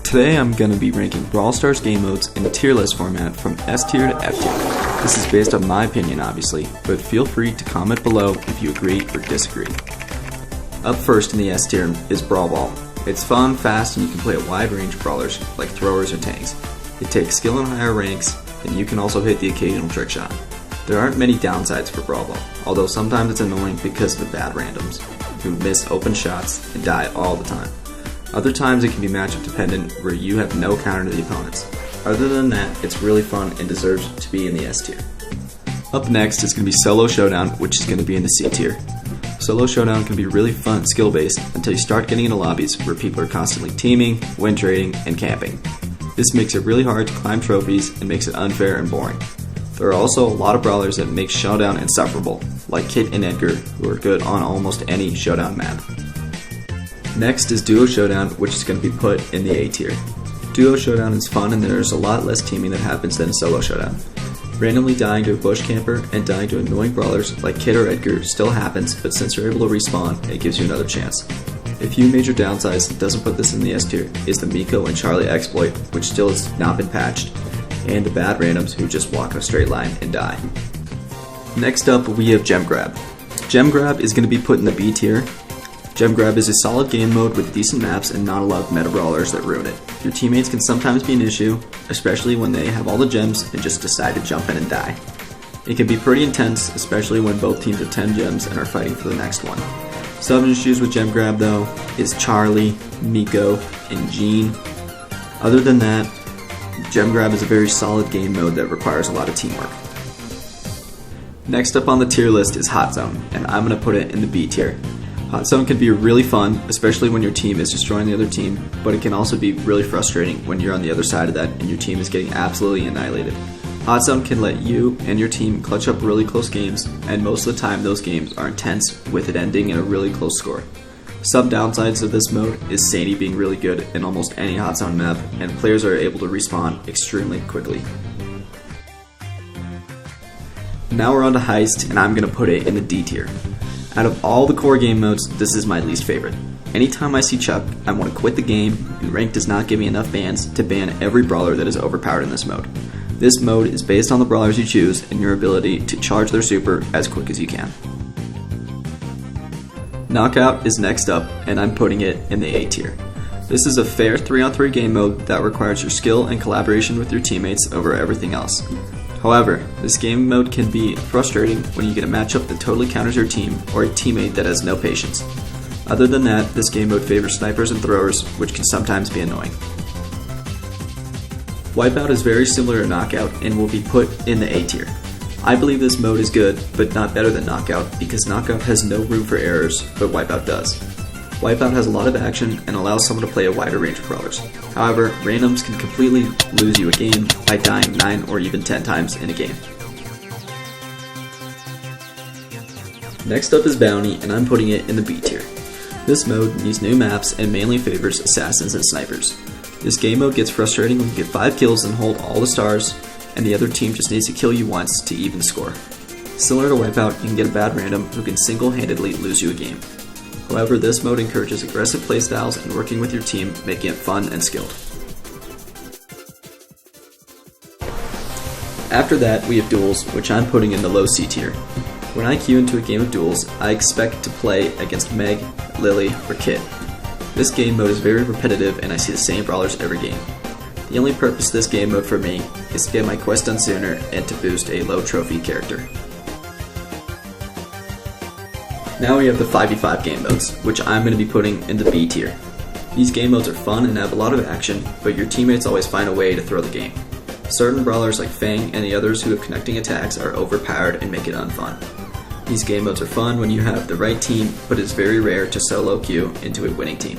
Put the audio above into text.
Today I'm going to be ranking Brawl Stars game modes in a tier list format from S tier to F tier. This is based on my opinion obviously, but feel free to comment below if you agree or disagree. Up first in the S tier is Brawl Ball. It's fun, fast, and you can play a wide range of brawlers like throwers or tanks. It takes skill in higher ranks, and you can also hit the occasional trick shot. There aren't many downsides for Brawl Ball, although sometimes it's annoying because of the bad randoms, who miss open shots and die all the time. Other times it can be matchup dependent where you have no counter to the opponents. Other than that, it's really fun and deserves to be in the S tier. Up next is going to be Solo Showdown, which is going to be in the C tier. Solo Showdown can be really fun skill based until you start getting into lobbies where people are constantly teaming, win trading, and camping. This makes it really hard to climb trophies and makes it unfair and boring. There are also a lot of brawlers that make Showdown insufferable, like Kit and Edgar, who are good on almost any Showdown map. Next is Duo Showdown, which is going to be put in the A tier. Duo Showdown is fun and there's a lot less teaming that happens than Solo Showdown. Randomly dying to a bush camper and dying to annoying brawlers like Kit or Edgar still happens, but since you're able to respawn, it gives you another chance. A few major downsides that doesn't put this in the S tier is the Miko and Charlie exploit, which still has not been patched, and the bad randoms who just walk in a straight line and die. Next up, we have Gem Grab. Gem Grab is going to be put in the B tier. Gem Grab is a solid game mode with decent maps and not a lot of meta brawlers that ruin it. Your teammates can sometimes be an issue, especially when they have all the gems and just decide to jump in and die. It can be pretty intense, especially when both teams have 10 gems and are fighting for the next one. Some issues with Gem Grab though is Charlie, Miko, and Jean. Other than that, Gem Grab is a very solid game mode that requires a lot of teamwork. Next up on the tier list is Hot Zone, and I'm going to put it in the B tier. Hot Zone can be really fun, especially when your team is destroying the other team, but it can also be really frustrating when you're on the other side of that and your team is getting absolutely annihilated. Hot Zone can let you and your team clutch up really close games, and most of the time those games are intense, with it ending in a really close score. Some downsides of this mode is Sadie being really good in almost any Hot Zone map, and players are able to respawn extremely quickly. Now we're on to Heist, and I'm going to put it in the D tier. Out of all the core game modes, this is my least favorite. Anytime I see Chuck, I want to quit the game, and rank does not give me enough bans to ban every brawler that is overpowered in this mode. This mode is based on the brawlers you choose and your ability to charge their super as quick as you can. Knockout is next up, and I'm putting it in the A tier. This is a fair 3-on-3 game mode that requires your skill and collaboration with your teammates over everything else. However, this game mode can be frustrating when you get a matchup that totally counters your team or a teammate that has no patience. Other than that, this game mode favors snipers and throwers, which can sometimes be annoying. Wipeout is very similar to Knockout and will be put in the A tier. I believe this mode is good, but not better than Knockout because Knockout has no room for errors, but Wipeout does. Wipeout has a lot of action and allows someone to play a wider range of brawlers. However, randoms can completely lose you a game by dying 9 or even 10 times in a game. Next up is Bounty, and I'm putting it in the B tier. This mode needs new maps and mainly favors assassins and snipers. This game mode gets frustrating when you get 5 kills and hold all the stars, and the other team just needs to kill you once to even score. Similar to Wipeout, you can get a bad random who can single-handedly lose you a game. However, this mode encourages aggressive playstyles and working with your team, making it fun and skilled. After that, we have Duels, which I'm putting in the low C tier. When I queue into a game of Duels, I expect to play against Meg, Lily, or Kit. This game mode is very repetitive and I see the same brawlers every game. The only purpose of this game mode for me is to get my quest done sooner and to boost a low trophy character. Now we have the 5v5 game modes, which I'm going to be putting in the B tier. These game modes are fun and have a lot of action, but your teammates always find a way to throw the game. Certain brawlers like Fang and the others who have connecting attacks are overpowered and make it unfun. These game modes are fun when you have the right team, but it's very rare to solo queue into a winning team.